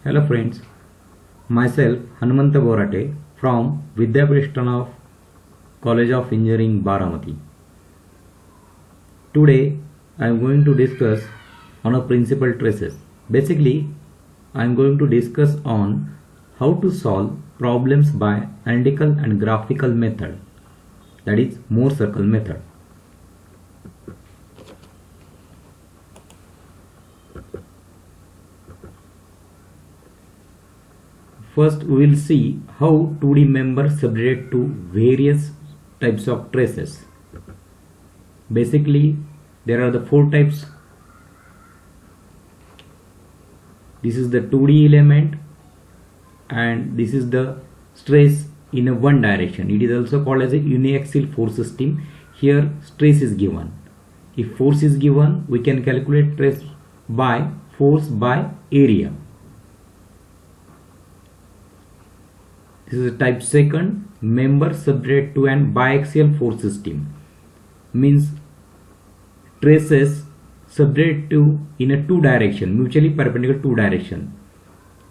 Hello friends, myself Hanumanta Borate from Vidyaprishtan of College of Engineering Baramati. Today I am going to discuss on a principal traces. Basically I am going to discuss on how to solve problems by analytical and graphical method, that is Mohr circle method. First we will see how 2D members subject to various types of traces. Basically there are the four types. This is the 2D element and this is the stress in a one direction. It is also called as a uniaxial force system. Here stress is given. If force is given, we can calculate stress by force by area. This is a type second, member subject to an biaxial force system, means traces subject to in a two direction, mutually perpendicular two direction.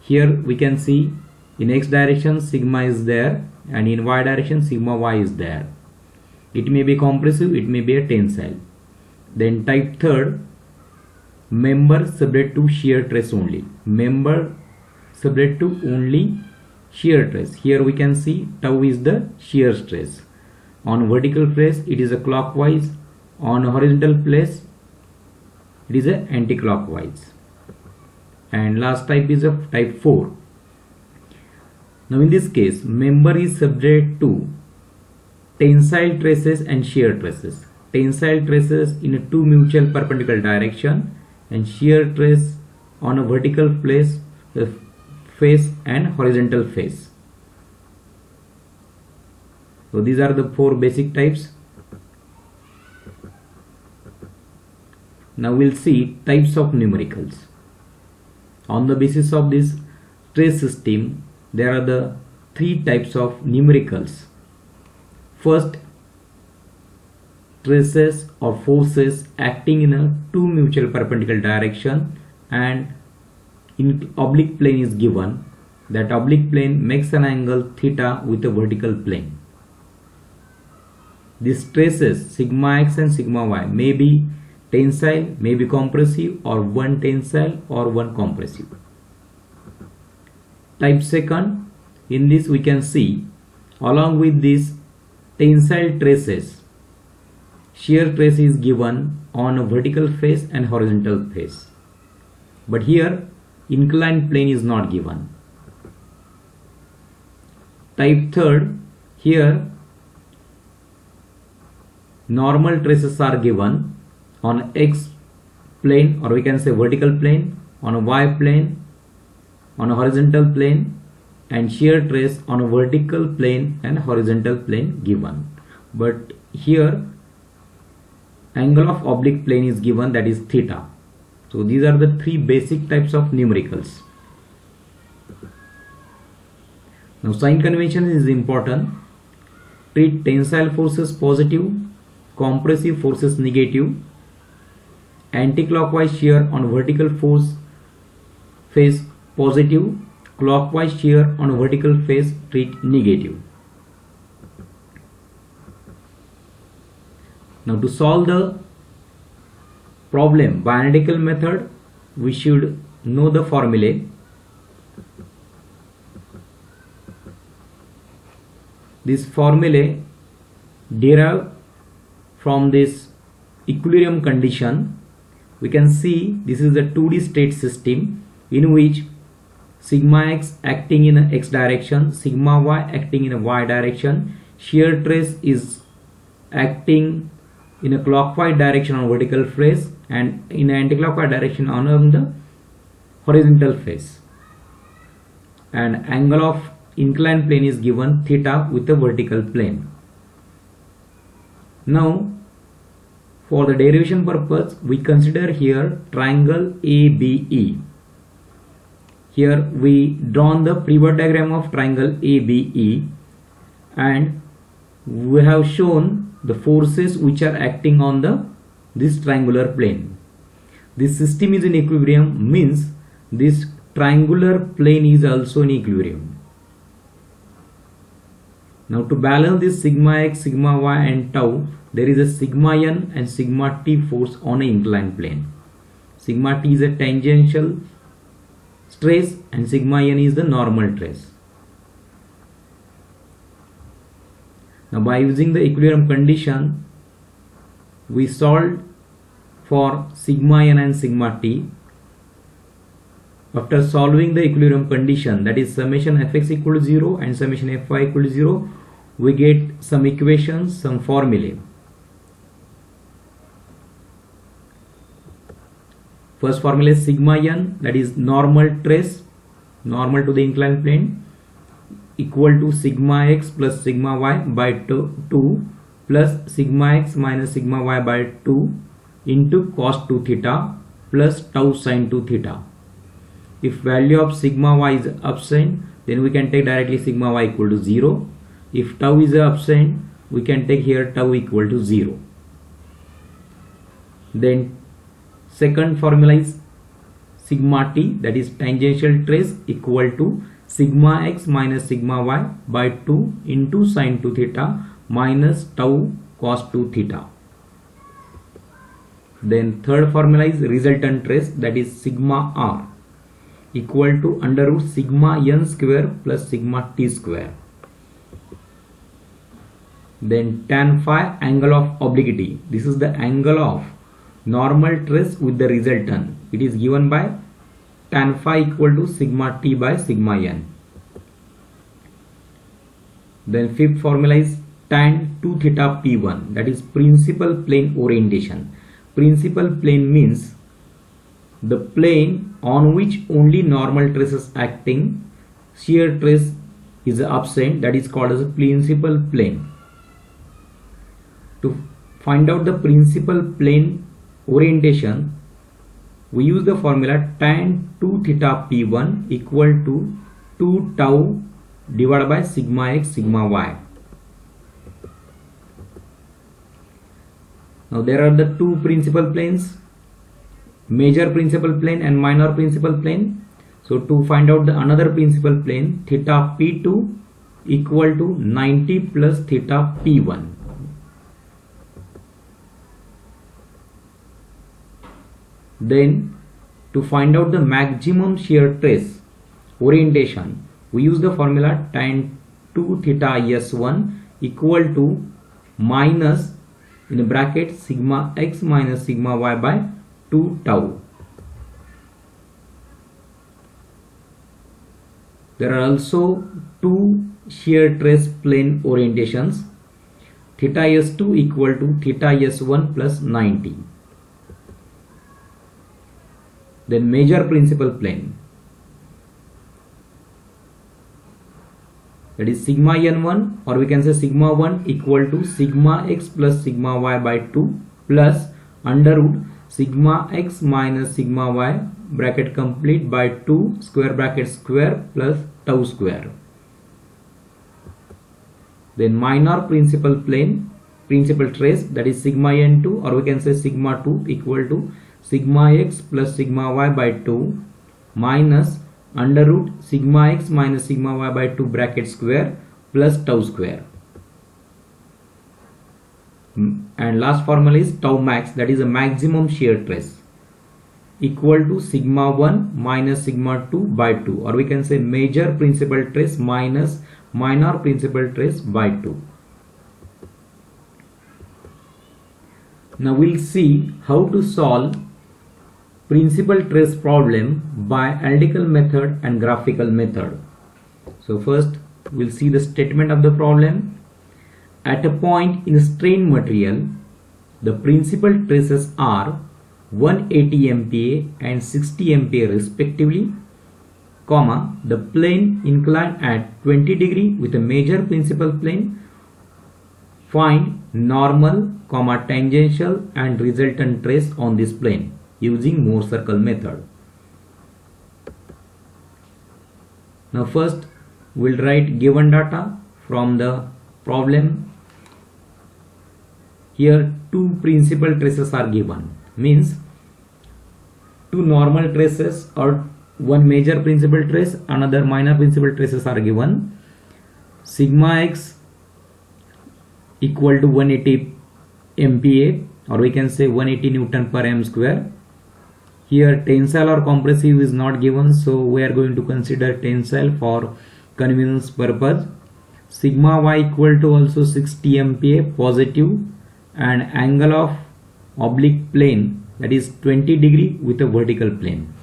Here we can see in x direction sigma is there and in y direction sigma y is there. It may be compressive, it may be a tensile. Then type third, member subject to shear stress only, member subject to only shear stress. Here we can see tau is the shear stress. On vertical place it is a clockwise, on horizontal place it is a anti-clockwise. And last type is of type 4. Now in this case member is subject to tensile traces and shear traces. Tensile traces in a two mutual perpendicular direction and shear trace on a vertical place, face and horizontal face. So these are the four basic types. Now we'll see types of numericals. On the basis of this trace system, there are the three types of numericals. First, traces or forces acting in a two mutual perpendicular direction and in oblique plane is given. That oblique plane makes an angle theta with a vertical plane. These traces sigma x and sigma y may be tensile, may be compressive, or one tensile or one compressive. Type second, in this we can see along with these tensile traces, shear trace is given on a vertical face and horizontal face. But here inclined plane is not given. Type third, here normal traces are given on x plane, or we can say vertical plane, on a y plane, on a horizontal plane, and shear trace on a vertical plane and horizontal plane given. But here angle of oblique plane is given, that is theta. So these are the three basic types of numericals. Now sign convention is important. Treat tensile forces positive, compressive forces negative, anti-clockwise shear on vertical force face positive, clockwise shear on vertical face treat negative. Now to solve the problem by analytical method, we should know the formulae. This formulae derive from this equilibrium condition. We can see this is a 2D state system in which sigma x acting in a x direction, sigma y acting in a y direction, shear trace is acting in a clockwise direction on vertical face and in an anti-clockwise direction on the horizontal face, and angle of inclined plane is given theta with a vertical plane. Now for the derivation purpose we consider here triangle ABE. Here we drawn the pivot diagram of triangle ABE and we have shown the forces which are acting on this triangular plane. This system is in equilibrium, means this triangular plane is also in equilibrium. Now to balance this sigma x, sigma y and tau, there is a sigma n and sigma t force on an inclined plane. Sigma t is a tangential stress and sigma n is the normal stress. Now by using the equilibrium condition, we solved for sigma n and sigma t. After solving the equilibrium condition, that is summation fx equal to 0 and summation fy equal to 0, we get some equations, some formulae. First formula is sigma n, that is normal trace, normal to the inclined plane, equal to sigma x plus sigma y by 2 plus sigma x minus sigma y by 2 into cos 2 theta plus tau sin 2 theta. If value of sigma y is absent, then we can take directly sigma y equal to 0. If tau is absent, we can take here tau equal to 0. Then second formula is sigma t, that is tangential trace, equal to sigma x minus sigma y by 2 into sin 2 theta minus tau cos 2 theta. Then third formula is resultant trace, that is sigma r, equal to under root sigma n square plus sigma t square. Then tan phi, angle of obliquity. This is the angle of normal trace with the resultant. It is given by tan phi equal to sigma t by sigma n. Then fifth formula is tan 2 theta p1, that is principal plane orientation. Principal plane means the plane on which only normal trace is acting, shear trace is absent, that is called as a principal plane. To find out the principal plane orientation, we use the formula tan 2 theta p1 equal to 2 tau divided by sigma x sigma y. Now there are the two principal planes, major principal plane and minor principal plane. So to find out the another principal plane, theta p2 equal to 90 plus theta p1. Then to find out the maximum shear trace orientation, we use the formula tan 2 theta s1 equal to minus in the bracket sigma x minus sigma y by 2 tau. There are also two shear trace plane orientations, theta s2 equal to theta s1 plus 90. Then major principal plane, that is sigma n1, or we can say sigma 1 equal to sigma x plus sigma y by 2 plus under root sigma x minus sigma y bracket complete by 2 square bracket square plus tau square. Then minor principal plane, principal trace, that is sigma n2, or we can say sigma 2 equal to sigma x plus sigma y by 2 minus under root sigma x minus sigma y by 2 bracket square plus tau square. And last formula is tau max, that is a maximum shear trace, equal to sigma 1 minus sigma 2 by 2, or we can say major principal trace minus minor principal trace by 2. Now we'll see how to solve principal trace problem by analytical method and graphical method. So first we'll see the statement of the problem. At a point in a strained material, the principal traces are 180 MPa and 60 MPa respectively, comma, the plane inclined at 20 degree with a major principal plane. Find normal, comma, tangential and resultant trace on this plane using Mohr circle method. Now first we'll write given data from the problem. Here two principal traces are given, means two normal traces or one major principal trace, another minor principal traces are given. Sigma x equal to 180 MPa, or we can say 180 Newton per m square. Here tensile or compressive is not given, so we are going to consider tensile for convenience purpose. Sigma y equal to also 60 MPa positive, and angle of oblique plane, that is 20 degree with a vertical plane.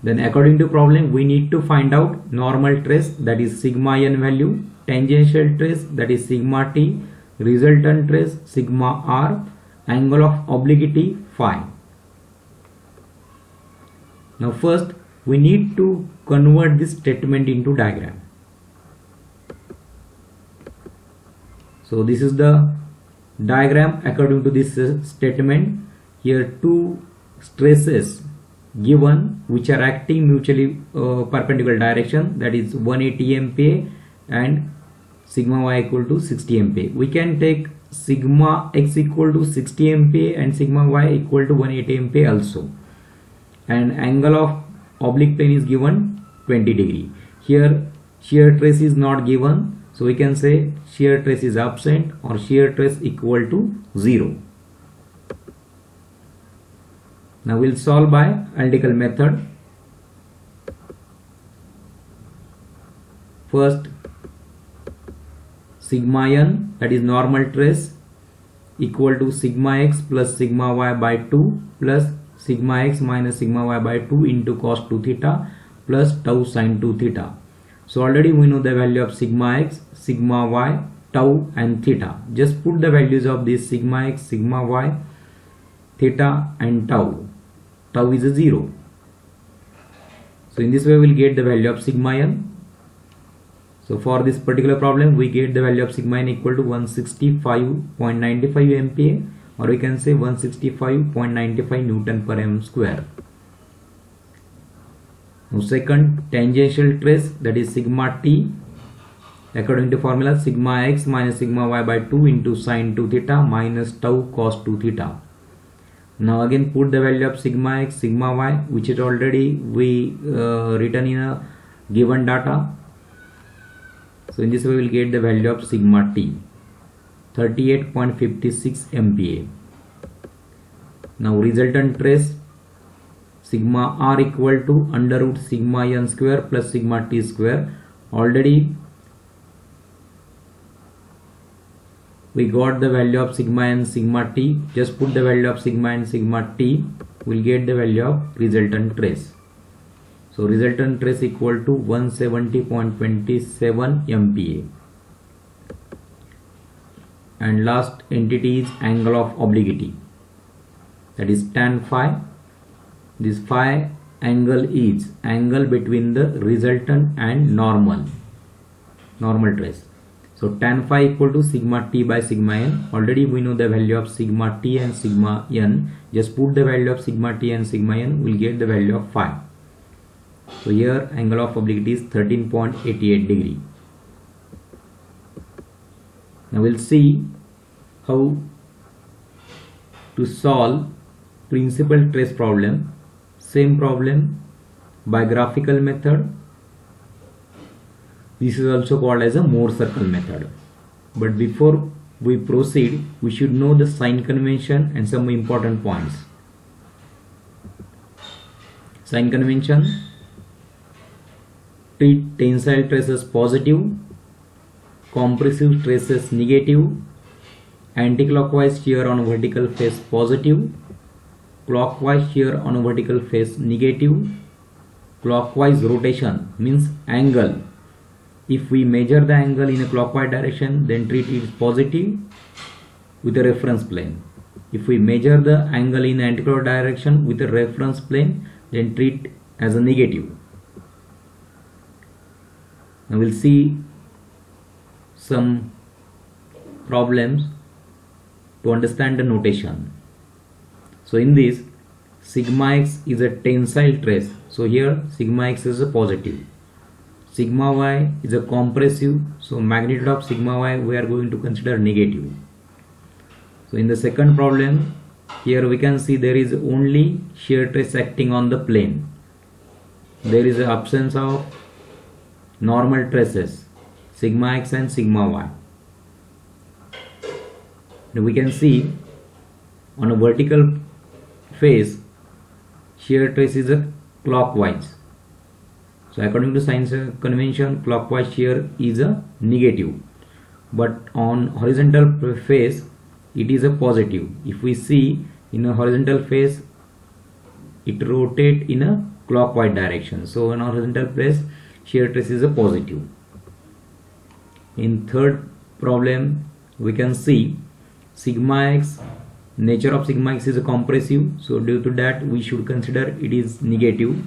Then according to problem, we need to find out normal trace, that is sigma n value, tangential trace, that is sigma t, resultant trace sigma r, angle of obliquity phi. Now first we need to convert this statement into diagram. So this is the diagram according to this statement. Here two stresses given which are acting mutually perpendicular direction, that is 180 MPa and sigma y equal to 60 MPa. We can take sigma x equal to 60 MPa and sigma y equal to 180 MPa also, and angle of oblique plane is given 20 degree. Here shear trace is not given, so we can say shear trace is absent or shear trace equal to 0. Now we'll solve by analytical method. First, sigma n, that is normal trace, equal to sigma x plus sigma y by 2 plus sigma x minus sigma y by 2 into cos 2 theta plus tau sin 2 theta. So already we know the value of sigma x, sigma y, tau and theta. Just put the values of this sigma x, sigma y, theta and tau. Tau is a 0. So in this way we will get the value of sigma n. So for this particular problem we get the value of sigma n equal to 165.95 MPa, or we can say 165.95 Newton per m square. Now second, tangential trace, that is sigma t, according to formula sigma x minus sigma y by 2 into sin 2 theta minus tau cos 2 theta. Now again put the value of sigma x, sigma y, which is already we written in a given data. So in this way we will get the value of sigma t, 38.56 MPa. Now resultant trace, sigma r equal to under root sigma n square plus sigma t square. Already we got the value of sigma n, sigma t. Just put the value of sigma n, sigma t, we will get the value of resultant trace. So resultant trace equal to 170.27 MPa. And last entity is angle of obliquity, that is tan phi. This phi angle is angle between the resultant and normal trace. So tan phi equal to sigma t by sigma n. Already we know the value of sigma t and sigma n. Just put the value of sigma t and sigma n, we'll get the value of phi. So here angle of obliquity is 13.88 degree. Now we'll see how to solve principal trace problem. Same problem by graphical method. This is also called as a Mohr circle method. But before we proceed, we should know the sign convention and some important points. Sign convention: treat tensile traces positive, compressive traces negative, anticlockwise shear on vertical face positive, clockwise shear on vertical face negative, clockwise rotation means angle. If we measure the angle in a clockwise direction, then treat it positive with a reference plane. If we measure the angle in anticlockwise direction with a reference plane, then treat as a negative. Now we'll see some problems to understand the notation. So in this, sigma x is a tensile trace. So here sigma x is a positive. Sigma y is a compressive. So magnitude of sigma y we are going to consider negative. So in the second problem, Here we can see there is only shear trace acting on the plane. There is an absence of normal traces, sigma x and sigma y. Now we can see on a vertical face, shear trace is a clockwise. So according to science convention, clockwise shear is a negative, but on horizontal face it is a positive. If we see in a horizontal face, it rotates in a clockwise direction. So in horizontal place, shear trace is a positive. In third problem, we can see sigma x, nature of sigma x is a compressive, so due to that we should consider it is negative.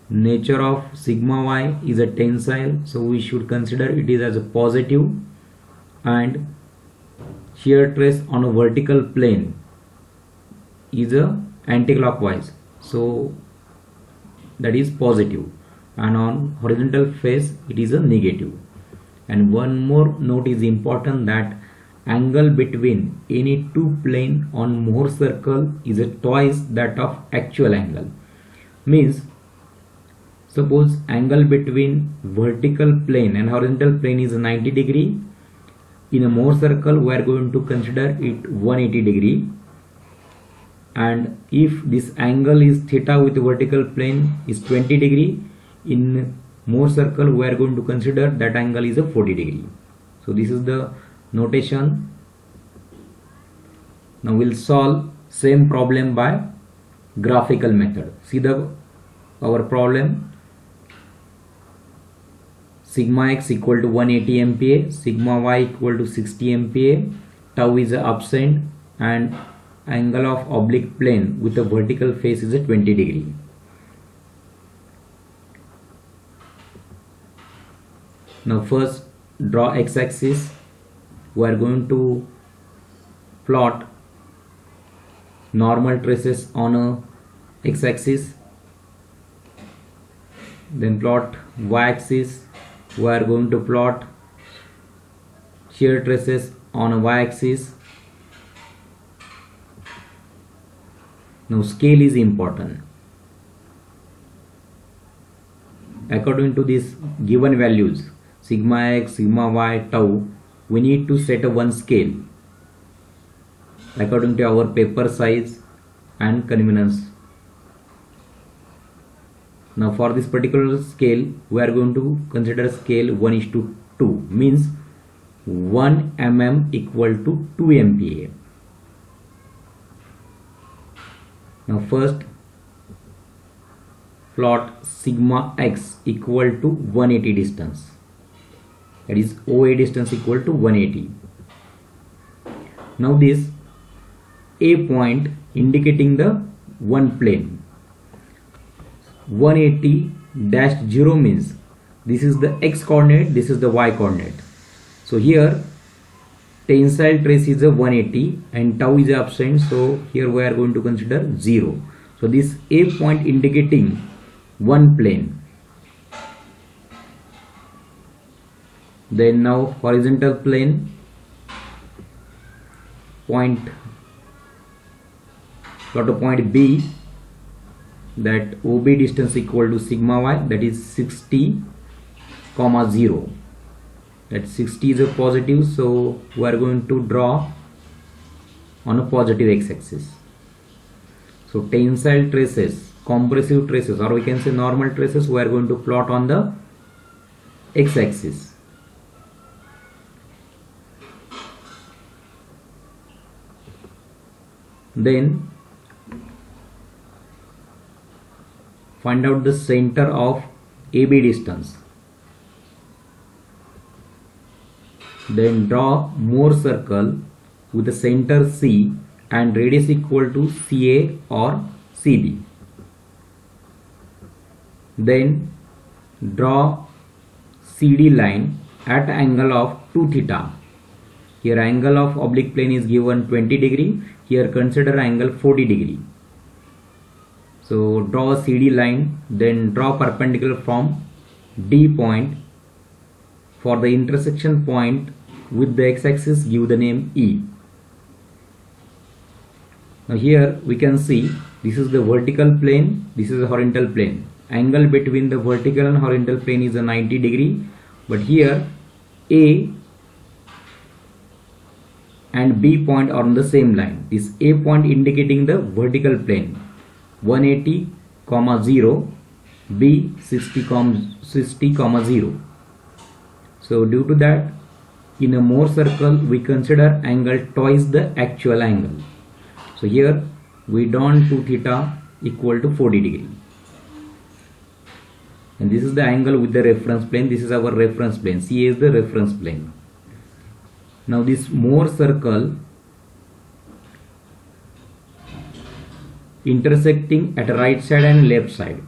Nature of sigma y is a tensile, so we should consider it is as a positive. And shear trace on a vertical plane is a anti-clockwise, so that is positive, and on horizontal face it is a negative. And one more note is important, that angle between any two plane on Mohr circle is a twice that of actual angle. Means suppose angle between vertical plane and horizontal plane is 90 degree. In a Mohr circle we are going to consider it 180 degree, and if this angle is theta with vertical plane is 20 degree, in Mohr circle we are going to consider that angle is a 40 degree. So this is the notation. Now we'll solve same problem by graphical method. See our problem. Sigma x equal to 180 MPa, sigma y equal to 60 MPa, tau is absent, and angle of oblique plane with a vertical face is a 20 degree. Now first draw x-axis. We are going to plot normal traces on a x-axis, then plot y-axis. We are going to plot shear traces on a y-axis. Now scale is important. According to these given values, sigma x, sigma y, tau, we need to set a one scale according to our paper size and convenience. Now for this particular scale, we are going to consider scale 1:2, means 1 mm equal to 2 MPa. Now first plot sigma x equal to 180 distance, that is OA distance equal to 180. Now this A point indicating the one plane, 180-0 means this is the x coordinate, this is the y coordinate. So here tensile trace is a 180 and tau is absent, so here we are going to consider 0. So this A point indicating one plane. Then now horizontal plane, point, got a point B, that OB distance equal to sigma y, that is 60, 0. That 60 is a positive, so we are going to draw on a positive x-axis. So tensile traces, compressive traces, or we can say normal traces, we are going to plot on the x-axis. Then find out the center of AB distance. Then draw Mohr circle with the center C and radius equal to CA or CB. Then draw CD line at angle of 2 theta. Here angle of oblique plane is given 20 degree. Here consider angle 40 degree. So draw a CD line, then draw perpendicular from D point. For the intersection point with the x-axis, give the name E. Now here we can see this is the vertical plane, this is the horizontal plane. Angle between the vertical and horizontal plane is a 90 degree, but here A and B point are on the same line. This A point indicating the vertical plane 180, 0, B 60, 0. So due to that, in a Mohr circle we consider angle twice the actual angle. So here we don't do theta equal to 40 degree. And this is the angle with the reference plane. This is our reference plane. CA is the reference plane. Now this Mohr circle intersecting at right side and left side.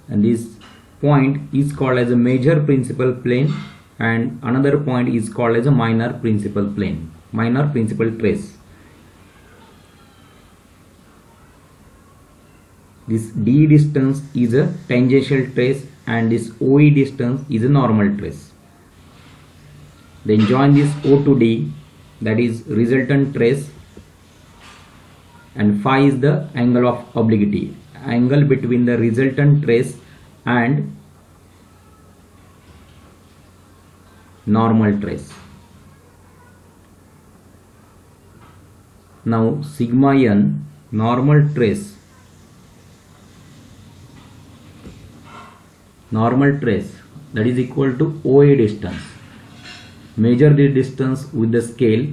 And this point is called as a major principal plane, and another point is called as a minor principal plane, minor principal trace. This D distance is a tangential trace and this OE distance is a normal trace. Then join this O to D, that is resultant trace, and phi is the angle of obliquity, angle between the resultant trace and normal trace. Now sigma n, normal trace, that is equal to OA distance. Measure the distance with the scale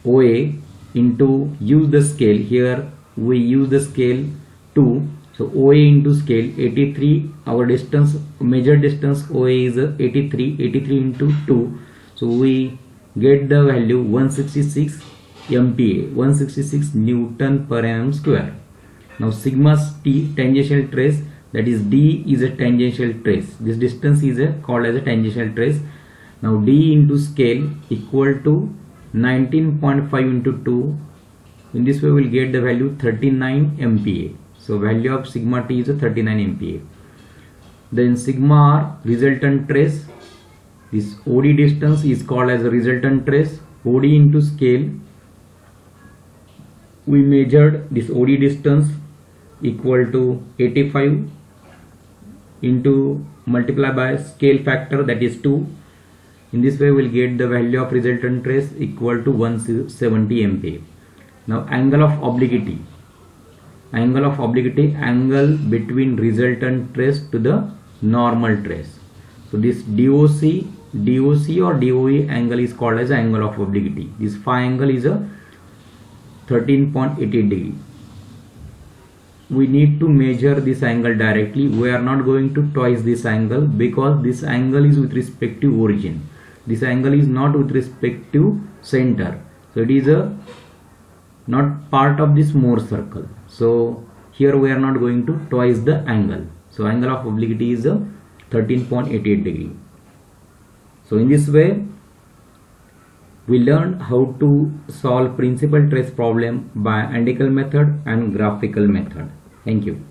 OA into, use the scale, here we use the scale 2, so OA into scale 83, our distance, measured distance OA is 83 into 2, so we get the value 166 MPa, 166 Newton per mm square. Now sigma T, tangential trace, that is D is a tangential trace, this distance is called as a tangential trace. Now D into scale equal to 19.5 into 2, in this way we will get the value 39 MPa. So value of sigma T is a 39 MPa. Then sigma R, resultant trace, this OD distance is called as a resultant trace. OD into scale, we measured this OD distance equal to 85 into multiply by scale factor, that is 2. In this way we will get the value of resultant trace equal to 170 MPa. Now angle of obliquity, angle between resultant trace to the normal trace. So this DOC or DOE angle is called as angle of obliquity. This phi angle is a 13.88 degree. We need to measure this angle directly. We are not going to twice this angle because this angle is with respect to origin. This angle is not with respect to center. So it is not part of this Mohr circle. So here we are not going to twice the angle. So angle of obliquity is 13.88 degree. So in this way we learned how to solve principal trace problem by analytical method and graphical method. Thank you.